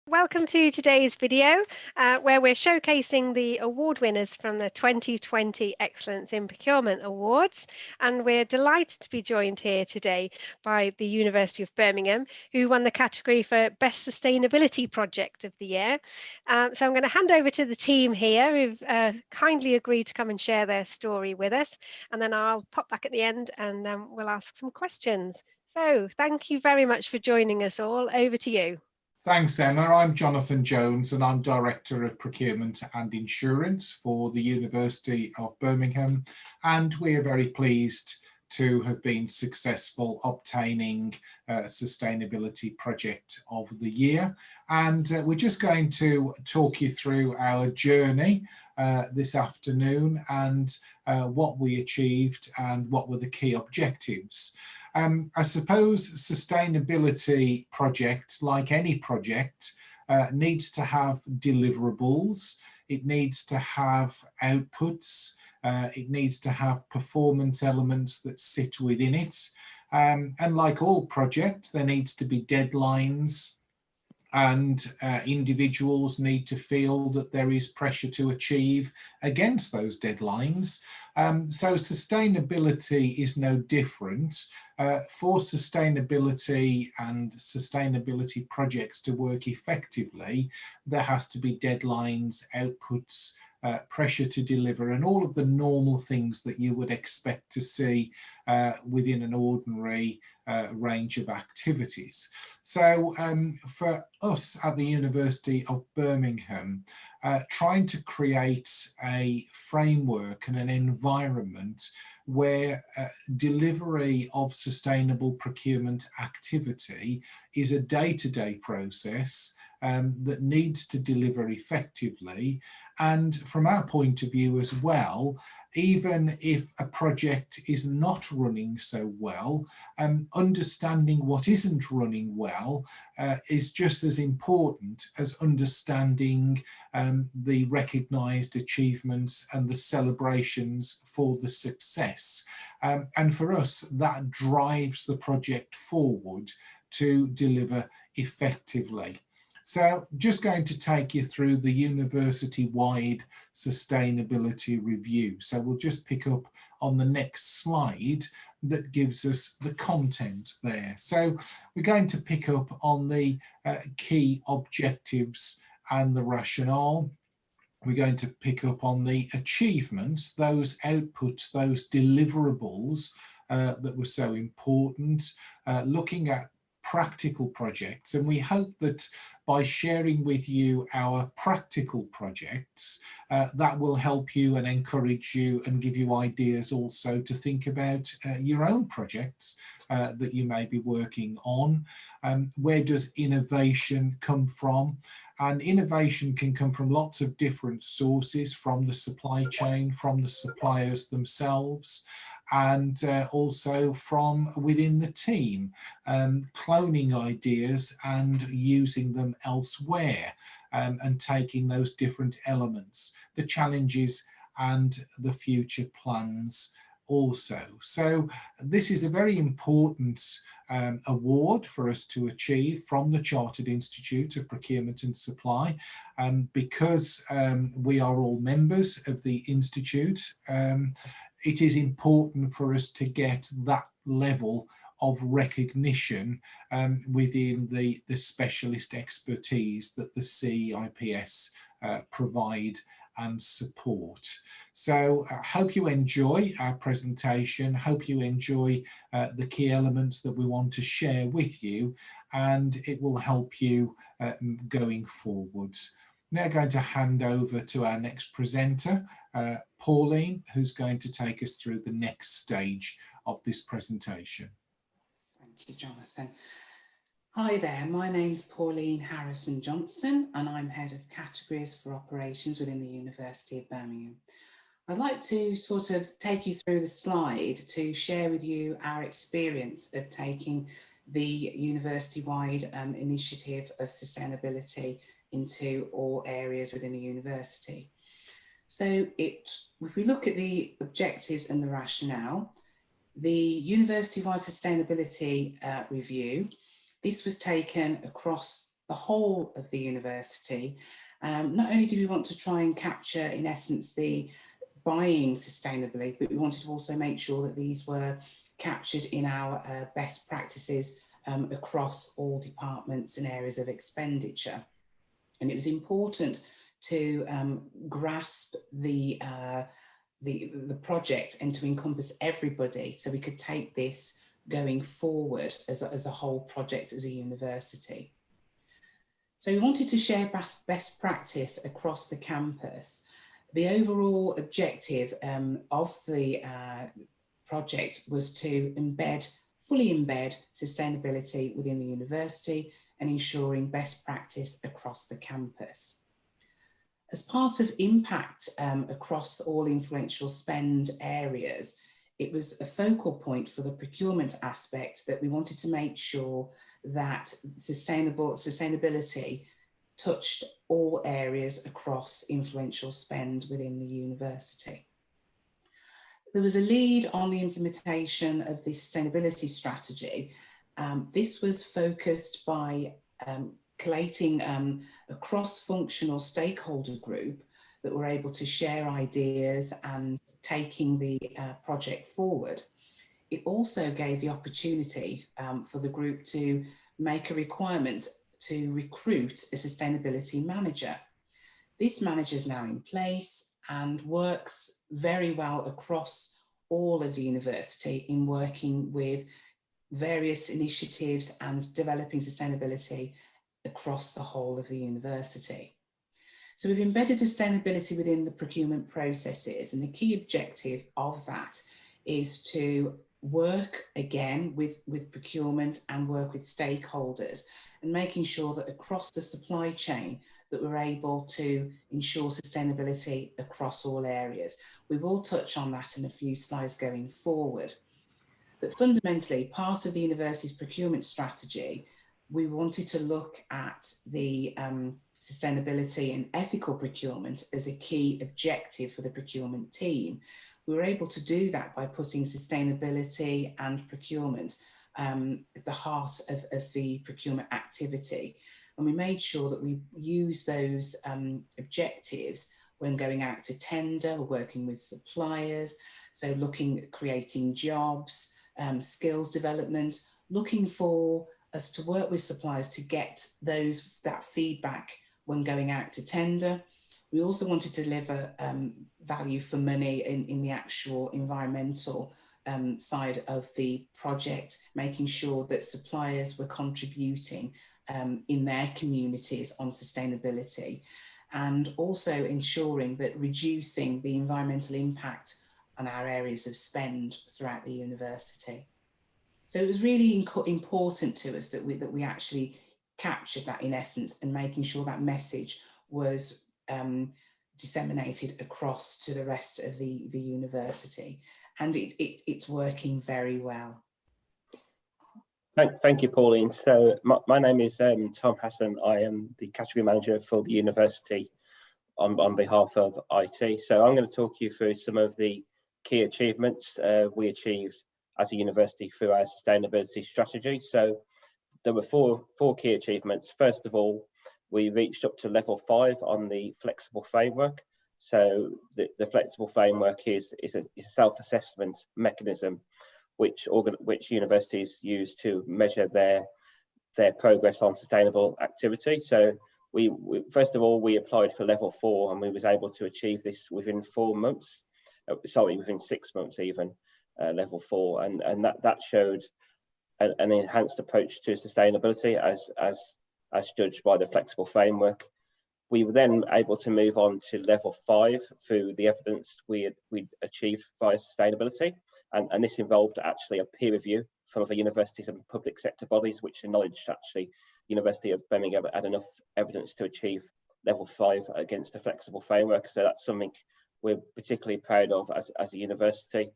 Welcome to today's video where we're showcasing the award winners from the 2020 Excellence in Procurement Awards, and we're delighted to be joined here today by the University of Birmingham, who won the category for Best Sustainability Project of the Year. So I'm going to hand over to the team here who've kindly agreed to come and share their story with us, and then I'll pop back at the end and we'll ask some questions. So thank you very much for joining us all. Over to you. Thanks, Emma. I'm Jonathan Jones and I'm Director of Procurement and Insurance for the University of Birmingham, and we are very pleased to have been successful obtaining Sustainability Project of the Year. And we're just going to talk you through our journey this afternoon and what we achieved and what were the key objectives. I suppose sustainability project, like any project, needs to have deliverables, it needs to have outputs, it needs to have performance elements that sit within it. And like all projects, there needs to be deadlines, and individuals need to feel that there is pressure to achieve against those deadlines. So sustainability is no different. For sustainability and sustainability projects to work effectively, there has to be deadlines, outputs, pressure to deliver, and all of the normal things that you would expect to see within an ordinary range of activities. So for us at the University of Birmingham, trying to create a framework and an environment where delivery of sustainable procurement activity is a day-to-day process that needs to deliver effectively. And from our point of view as well, even if a project is not running so well, understanding what isn't running well is just as important as understanding the recognised achievements and the celebrations for the success. And for us, that drives the project forward to deliver effectively. So just going to take you through the university-wide sustainability review. So we'll just pick up on the next slide that gives us the content there. So we're going to pick up on the key objectives and the rationale. We're going to pick up on the achievements, those outputs, those deliverables that were so important, looking at practical projects. And we hope that by sharing with you our practical projects, that will help you and encourage you and give you ideas also to think about your own projects that you may be working on. Where does innovation come from? And innovation can come from lots of different sources, from the supply chain, from the suppliers themselves, and also from within the team, cloning ideas and using them elsewhere, and taking those different elements, the challenges and the future plans also. So this is a very important award for us to achieve from the Chartered Institute of Procurement and Supply, because we are all members of the Institute. It is important for us to get that level of recognition within the specialist expertise that the CIPS provide and support. So I hope you enjoy our presentation, hope you enjoy the key elements that we want to share with you, and it will help you going forwards. Now I'm going to hand over to our next presenter, Pauline, who's going to take us through the next stage of this presentation. Thank you, Jonathan. Hi there, my name's Pauline Harrison-Johnson and I'm Head of Categories for Operations within the University of Birmingham. I'd like to sort of take you through the slide to share with you our experience of taking the university-wide initiative of sustainability into all areas within the university. So if we look at the objectives and the rationale, the university-wide sustainability review, this was taken across the whole of the university. Not only did we want to try and capture, in essence, the buying sustainably, but we wanted to also make sure that these were captured in our best practices across all departments and areas of expenditure. And it was important to grasp the project and to encompass everybody, so we could take this going forward as a whole project as a university. So we wanted to share best practice across the campus. The overall objective of the project was to fully embed sustainability within the university and ensuring best practice across the campus. As part of impact across all influential spend areas, it was a focal point for the procurement aspect that we wanted to make sure that sustainability touched all areas across influential spend within the university. There was a lead on the implementation of the sustainability strategy. This was focused by collating a cross-functional stakeholder group that were able to share ideas and taking the project forward. It also gave the opportunity for the group to make a requirement to recruit a sustainability manager. This manager is now in place and works very well across all of the university in working with various initiatives and developing sustainability across the whole of the university. So we've embedded sustainability within the procurement processes, and the key objective of that is to work again with procurement and work with stakeholders, and making sure that across the supply chain that we're able to ensure sustainability across all areas. We will touch on that in a few slides going forward. But fundamentally, part of the university's procurement strategy, we wanted to look at the sustainability and ethical procurement as a key objective for the procurement team. We were able to do that by putting sustainability and procurement at the heart of the procurement activity. And we made sure that we use those objectives when going out to tender, working with suppliers, so looking at creating jobs, skills development, looking for us to work with suppliers to get that feedback when going out to tender. We also wanted to deliver value for money in the actual environmental side of the project, making sure that suppliers were contributing in their communities on sustainability, and also ensuring that reducing the environmental impact on our areas of spend throughout the university. So it was really important to us that we actually captured that in essence, and making sure that message was disseminated across to the rest of the university, and it's working very well. Thank you, Pauline. So my name is Tom Hassan. I am the category manager for the university on behalf of IT. So I'm going to talk you through some of the key achievements we achieved as a university through our sustainability strategy. So there were four key achievements. First of all, we reached up to level 5 on the flexible framework. So the flexible framework is a self-assessment mechanism which universities use to measure their progress on sustainable activity. So we first of all, we applied for level 4, and we was able to achieve this within 4 months. Within 6 months even, level 4, and that showed an enhanced approach to sustainability as judged by the flexible framework. We were then able to move on to level 5 through the evidence we achieved via sustainability, and this involved actually a peer review from other universities and public sector bodies, which acknowledged actually the University of Birmingham had enough evidence to achieve level 5 against the flexible framework. So that's something we're particularly proud of as a university.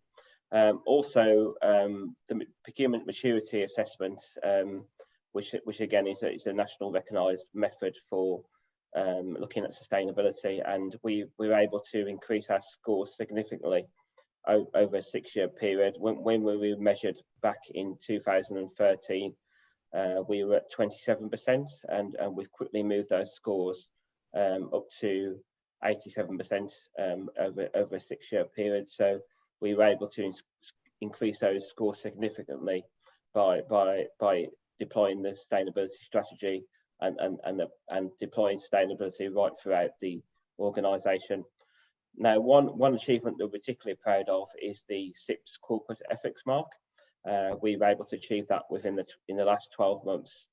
Also, the procurement maturity assessment, which again is a national recognised method for looking at sustainability, and we were able to increase our scores significantly over a 6-year period. When we were measured back in 2013, we were at 27%, and we've quickly moved those scores up to 87% over a 6-year period. So we were able to increase those scores significantly by deploying the sustainability strategy and deploying sustainability right throughout the organisation. Now, one achievement that we're particularly proud of is the CIPS Corporate Ethics Mark. We were able to achieve that in the last 12 months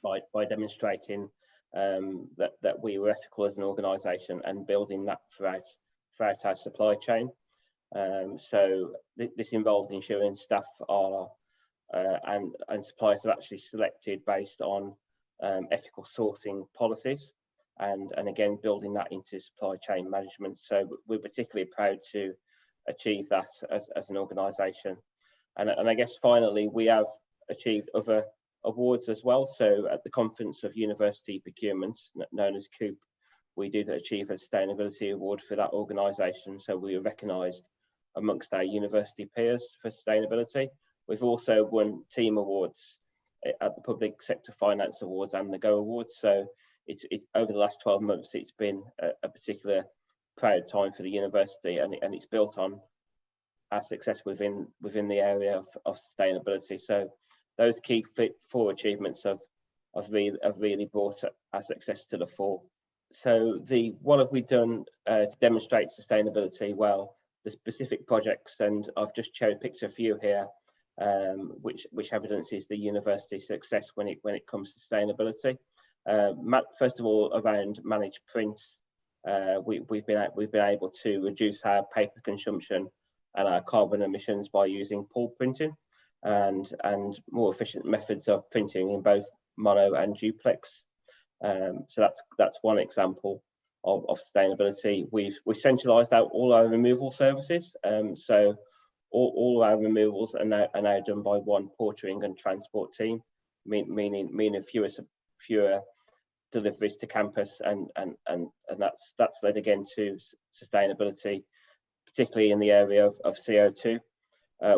by demonstrating that we were ethical as an organisation and building that throughout our supply chain. So this involved ensuring staff are and suppliers are actually selected based on ethical sourcing policies, and again building that into supply chain management. So we're particularly proud to achieve that as an organisation. And I guess finally we have achieved other awards as well. So at the Conference of University Procurement, known as COOP, we did achieve a sustainability award for that organisation. So we were recognised amongst our university peers for sustainability. We've also won team awards at the Public Sector Finance Awards and the Go Awards. So it's over the last 12 months, it's been a particular proud time for the university, and it's built on our success within the area of sustainability. So those key 4 achievements have really brought our success to the fore. So what have we done to demonstrate sustainability? Well, the specific projects, and I've just cherry-picked a few here, which evidences the university's success when it comes to sustainability. First of all, around managed print, we've been able to reduce our paper consumption and our carbon emissions by using pool printing and more efficient methods of printing in both mono and duplex. So that's one example of sustainability. We've centralised out all our removal services. So all our removals are now done by one portering and transport team, meaning fewer deliveries to campus, and that's led again to sustainability, particularly in the area of CO2.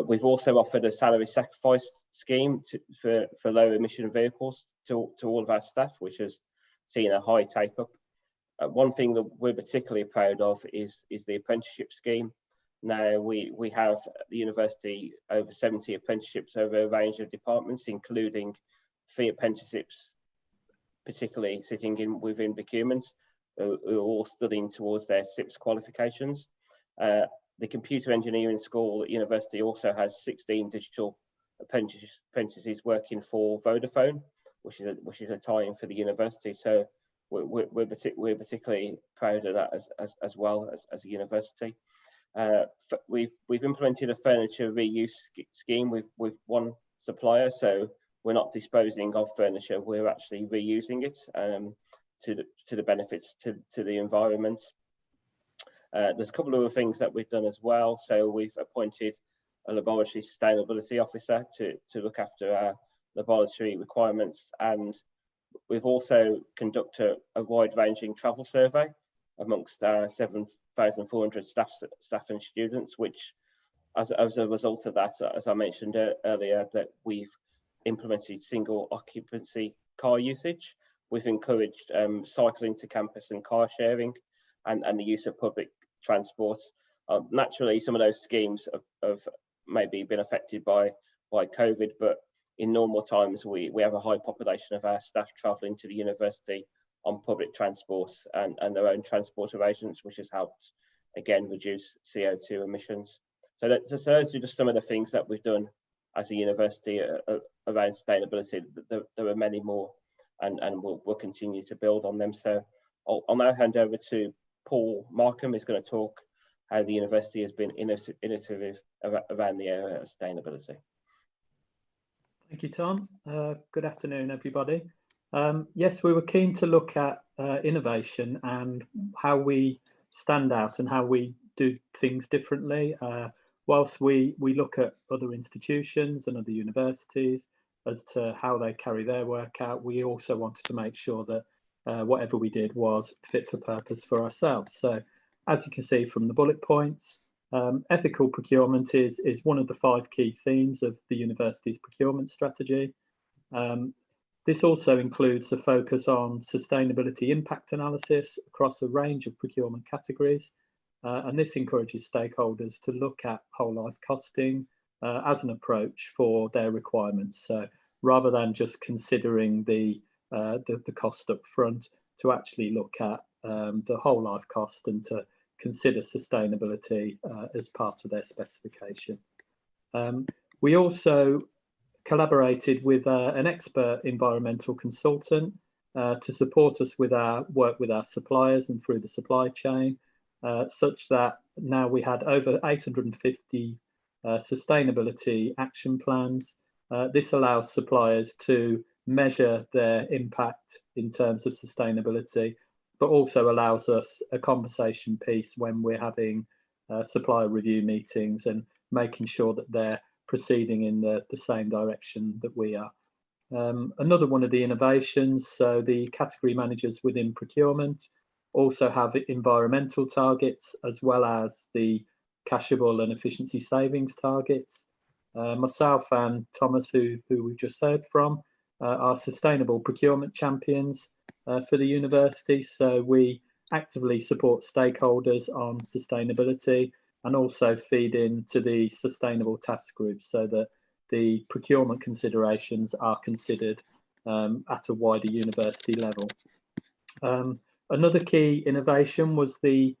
We've also offered a salary sacrifice scheme for low emission vehicles to all of our staff, which has seen a high take up. One thing that we're particularly proud of is the apprenticeship scheme. Now we have at the university over 70 apprenticeships over a range of departments, including 3 apprenticeships, particularly sitting within procurement, who are all studying towards their CIPS qualifications. The computer engineering school at university also has 16 digital apprentices working for Vodafone, which is a tie-in for the university. So we're particularly proud of that as well as a university. We've implemented a furniture reuse scheme with one supplier, so we're not disposing of furniture, we're actually reusing it to the benefits to the environment. There's a couple of other things that we've done as well. So we've appointed a laboratory sustainability officer to look after our laboratory requirements, and we've also conducted a wide-ranging travel survey amongst our 7,400 staff and students, which as a result of that, as I mentioned earlier, that we've implemented single occupancy car usage. We've encouraged cycling to campus and car sharing, and the use of public transport. Naturally, some of those schemes have maybe been affected by COVID, but in normal times we have a high population of our staff travelling to the university on public transport and their own transport arrangements, which has helped again reduce CO2 emissions. So those are just some of the things that we've done as a university around sustainability. There are many more, and we'll continue to build on them. So I'll now hand over to Paul Markham, who's going to talk how the university has been innovative around the area of sustainability. Thank you, Tom. Good afternoon, everybody. Yes, we were keen to look at innovation and how we stand out and how we do things differently. Whilst we look at other institutions and other universities as to how they carry their work out, we also wanted to make sure that whatever we did was fit for purpose for ourselves. So as you can see from the bullet points, ethical procurement is one of the 5 key themes of the university's procurement strategy. This also includes a focus on sustainability impact analysis across a range of procurement categories. And this encourages stakeholders to look at whole life costing as an approach for their requirements. So rather than just considering the cost up front, to actually look at the whole life cost and to consider sustainability as part of their specification. We also collaborated with an expert environmental consultant to support us with our work with our suppliers and through the supply chain, such that now we had over 850 sustainability action plans. This allows suppliers to measure their impact in terms of sustainability, but also allows us a conversation piece when we're having supplier review meetings and making sure that they're proceeding in the same direction that we are. Another one of the innovations, so the category managers within procurement also have environmental targets as well as the cashable and efficiency savings targets. Myself and Thomas, who we've just heard from, are sustainable procurement champions for the university. So we actively support stakeholders on sustainability and also feed into the sustainable task group so that the procurement considerations are considered at a wider university level. Another key innovation was the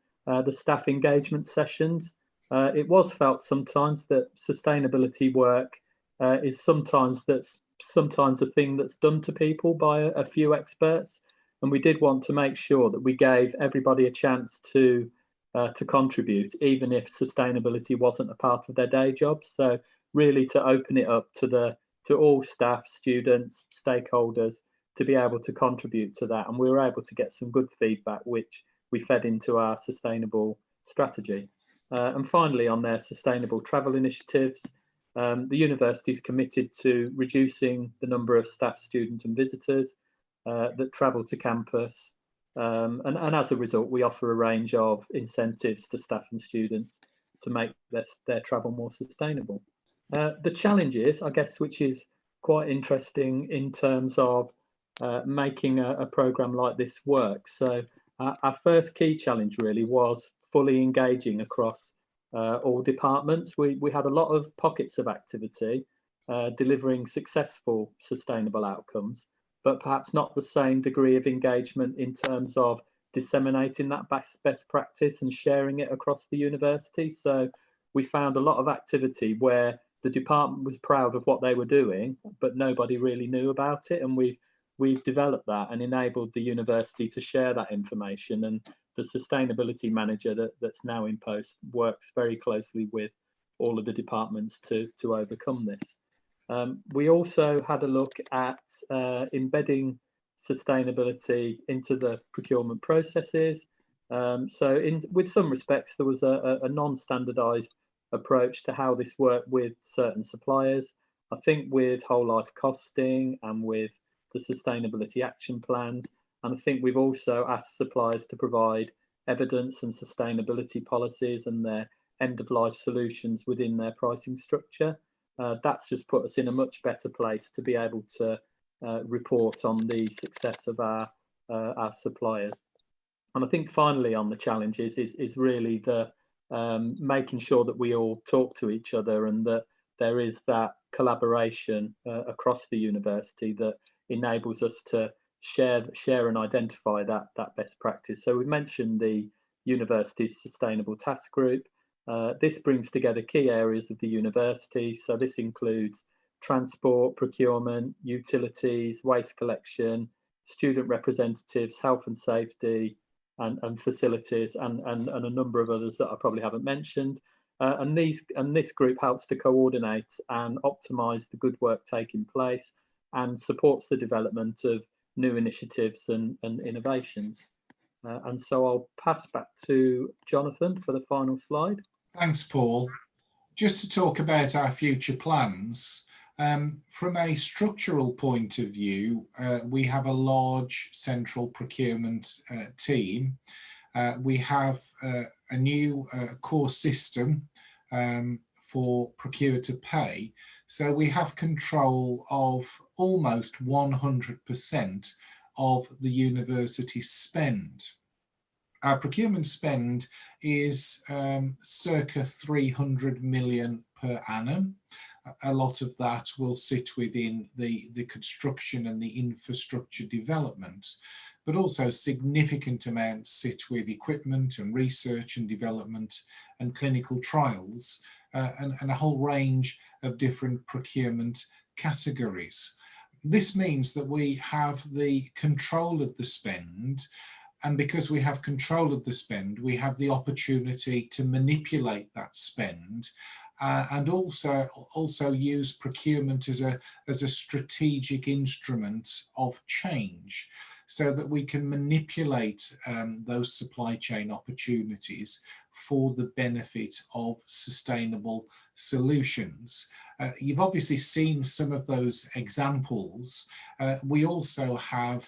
staff engagement sessions. It was felt sometimes that sustainability work is sometimes a thing that's done to people by a few experts, and we did want to make sure that we gave everybody a chance to contribute, even if sustainability wasn't a part of their day job. So really to open it up to all staff, students, stakeholders to be able to contribute to that, and we were able to get some good feedback which we fed into our sustainable strategy. And finally, on their sustainable travel initiatives, the university is committed to reducing the number of staff, students and visitors that travel to campus. And as a result, we offer a range of incentives to staff and students to make their travel more sustainable. The challenges, I guess, which is quite interesting in terms of making a programme like this work. So our first key challenge really was fully engaging across all departments. We had a lot of pockets of activity delivering successful sustainable outcomes, but perhaps not the same degree of engagement in terms of disseminating that best practice and sharing it across the university. So we found a lot of activity where the department was proud of what they were doing, but nobody really knew about it. And we've developed that and enabled the university to share that information. And the sustainability manager that's now in post works very closely with all of the departments to overcome this. We also had a look at embedding sustainability into the procurement processes. With some respects, there was a non-standardized approach to how this worked with certain suppliers. I think with whole life costing and with the sustainability action plans, and I think we've also asked suppliers to provide evidence and sustainability policies and their end-of-life solutions within their pricing structure. That's just put us in a much better place to be able to report on the success of our suppliers. And I think finally on the challenges is really the making sure that we all talk to each other and that there is that collaboration across the university that enables us to share and identify that best practice. So we mentioned the university's sustainable task group. This brings together key areas of the university. So this includes transport, procurement, utilities, waste collection, student representatives, health and safety, and facilities, and a number of others that I probably haven't mentioned. And this group helps to coordinate and optimise the good work taking place and supports the development of new initiatives and innovations. And so I'll pass back to Jonathan for the final slide. Thanks, Paul. Just to talk about our future plans, from a structural point of view, we have a large central procurement team. We have a new core system for procure to pay. So we have control of almost 100% of the university's spend. Our procurement spend is circa 300 million per annum. A lot of that will sit within the construction and the infrastructure development, but also significant amounts sit with equipment and research and development and clinical trials, and a whole range of different procurement categories. This means that we have the control of the spend, and because we have control of the spend, we have the opportunity to manipulate that spend, and also use procurement as a strategic instrument of change, so that we can manipulate those supply chain opportunities for the benefit of sustainable solutions. You've obviously seen some of those examples. We also have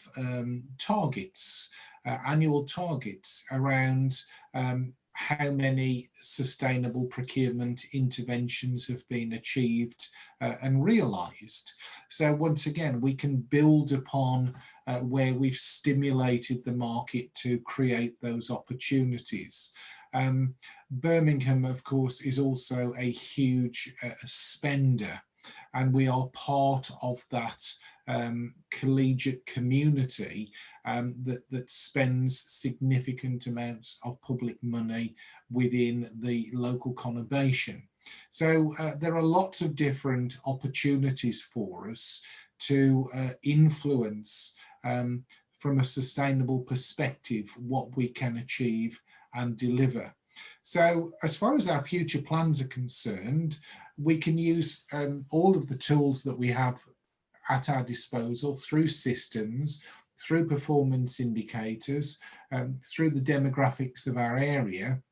targets, annual targets around how many sustainable procurement interventions have been achieved and realised. So once again, we can build upon where we've stimulated the market to create those opportunities. Birmingham, of course, is also a huge spender, and we are part of that collegiate community that spends significant amounts of public money within the local conurbation. So there are lots of different opportunities for us to influence from a sustainable perspective what we can achieve and deliver. So as far as our future plans are concerned, we can use all of the tools that we have at our disposal through systems, through performance indicators, through the demographics of our area,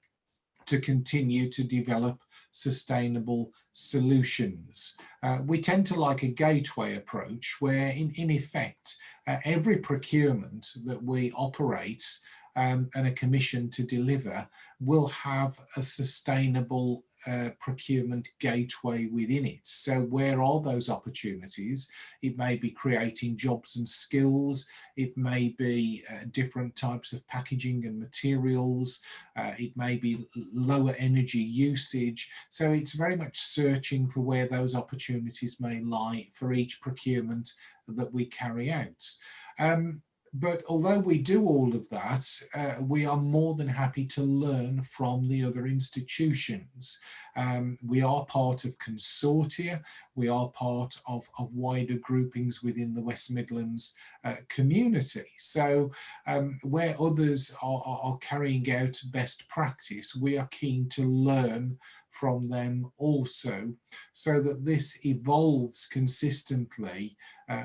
to continue to develop sustainable solutions. We tend to like a gateway approach where in effect every procurement that we operate and are commissioned to deliver will have a sustainable procurement gateway within it. So where are those opportunities? It may be creating jobs and skills, it may be different types of packaging and materials, it may be lower energy usage. So it's very much searching for where those opportunities may lie for each procurement that we carry out. But although we do all of that, we are more than happy to learn from the other institutions. We are part of consortia, we are part of wider groupings within the West Midlands community. So where others are carrying out best practice, we are keen to learn from them also, so that this evolves consistently,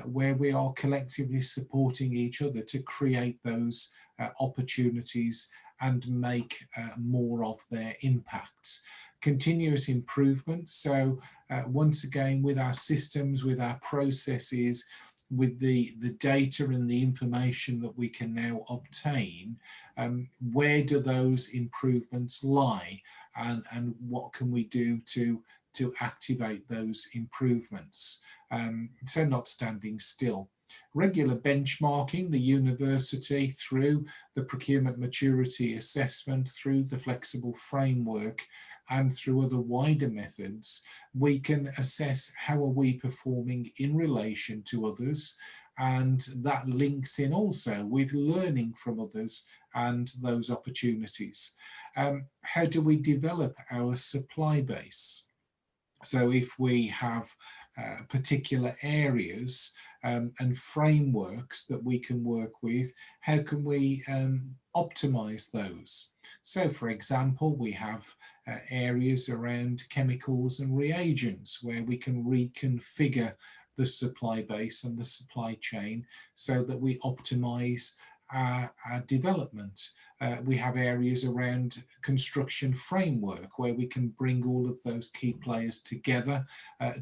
where we are collectively supporting each other to create those opportunities and make more of their impacts. Continuous improvement. So once again, with our systems, with our processes, with the data and the information that we can now obtain, where do those improvements lie, and what can we do to activate those improvements? So not standing still. Regular benchmarking, the university through the procurement maturity assessment, through the flexible framework, and through other wider methods, we can assess how are we performing in relation to others, and that links in also with learning from others and those opportunities. How do we develop our supply base? So if we have particular areas and frameworks that we can work with, how can we optimize those? So for example, we have areas around chemicals and reagents where we can reconfigure the supply base and the supply chain so that we optimize our development. We have areas around construction framework where we can bring all of those key players together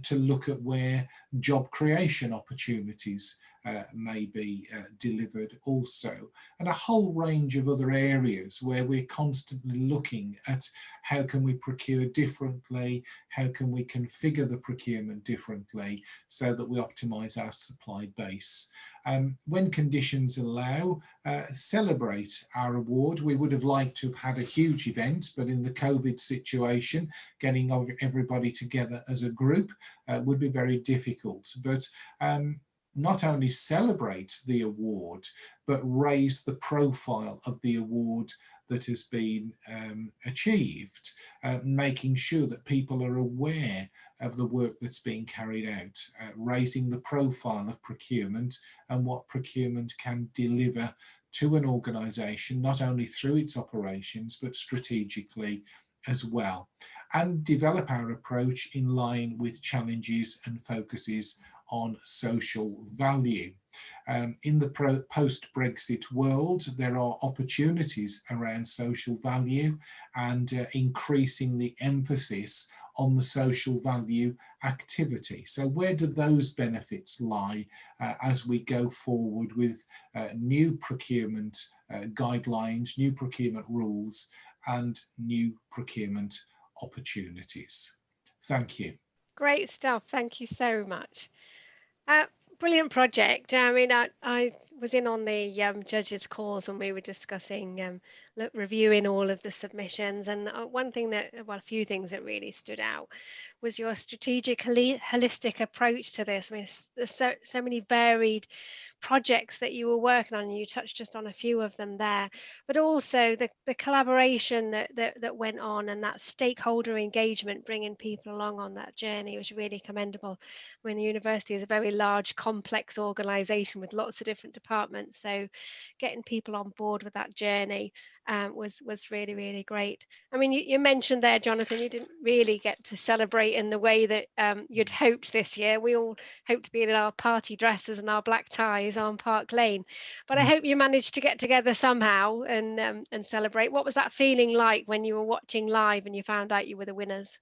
to look at where job creation opportunities may be delivered also, and a whole range of other areas where we're constantly looking at how can we procure differently, how can we configure the procurement differently so that we optimize our supply base. When conditions allow, celebrate our award. We would have liked to have had a huge event, but in the COVID situation, getting everybody together as a group would be very difficult. But not only celebrate the award, but raise the profile of the award that has been achieved, making sure that people are aware of the work that's being carried out, raising the profile of procurement and what procurement can deliver to an organisation, not only through its operations, but strategically as well, and develop our approach in line with challenges and focuses on social value. In the post-Brexit world, there are opportunities around social value and increasing the emphasis on the social value activity. So where do those benefits lie as we go forward with new procurement guidelines, new procurement rules, and new procurement opportunities? Thank you. Great stuff. Thank you so much. Brilliant project. I mean, I was in on the judges' calls when we were discussing, reviewing all of the submissions. And one thing that, well, a few things that really stood out was your strategic, holistic approach to this. I mean, there's so many varied projects that you were working on, and you touched just on a few of them there, but also the collaboration that went on, and that stakeholder engagement, bringing people along on that journey, was really commendable. I mean, the university is a very large, complex organization with lots of different departments, so getting people on board with that journey was really, really great. I mean, you mentioned there, Jonathan, you didn't really get to celebrate in the way that you'd hoped this year. We all hoped to be in our party dresses and our black ties on Park Lane, but I hope you managed to get together somehow and celebrate. What was that feeling like when you were watching live and you found out you were the winners?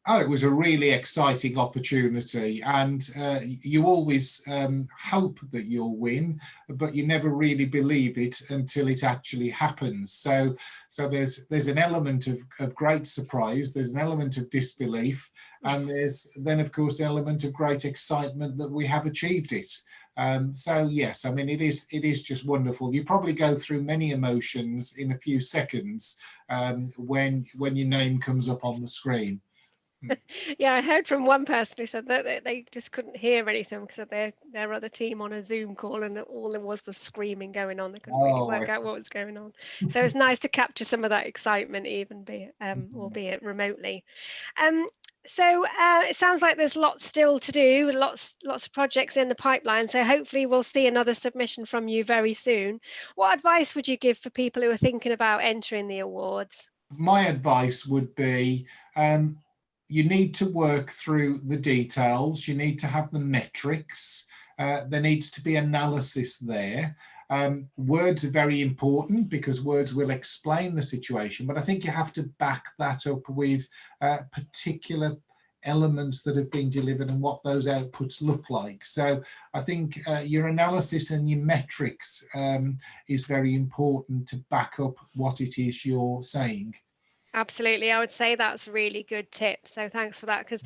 Oh, it was a really exciting opportunity, and you always hope that you'll win, but you never really believe it until it actually happens. So there's an element of great surprise, there's an element of disbelief, and there's then, of course, an element of great excitement that we have achieved it. So yes, I mean, it is just wonderful. You probably go through many emotions in a few seconds when your name comes up on the screen. Yeah, I heard from one person who said that they just couldn't hear anything because of their other team on a Zoom call, and that all there was screaming going on. They couldn't really work out what was going on. So it's nice to capture some of that excitement, even albeit remotely. So it sounds like there's lots still to do, lots of projects in the pipeline. So hopefully we'll see another submission from you very soon. What advice would you give for people who are thinking about entering the awards? My advice would be, you need to work through the details, you need to have the metrics, there needs to be analysis there. Words are very important because words will explain the situation, but I think you have to back that up with particular elements that have been delivered and what those outputs look like. So I think your analysis and your metrics is very important to back up what it is you're saying. Absolutely. I would say that's a really good tip. So thanks for that, because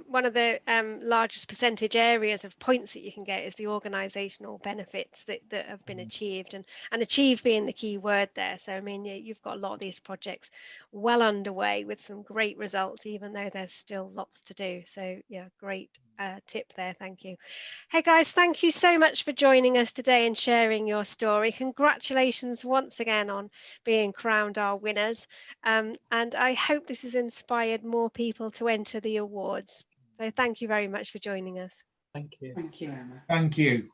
one of the largest percentage areas of points that you can get is the organisational benefits that have been achieved, and achieve being the key word there. So, I mean, you've got a lot of these projects well underway with some great results, even though there's still lots to do. So yeah, great tip there. Thank you. Hey guys, thank you so much for joining us today and sharing your story. Congratulations once again on being crowned our winners. And I hope this has inspired more people to enter the awards. So thank you very much for joining us. Thank you. Thank you, Emma. Thank you.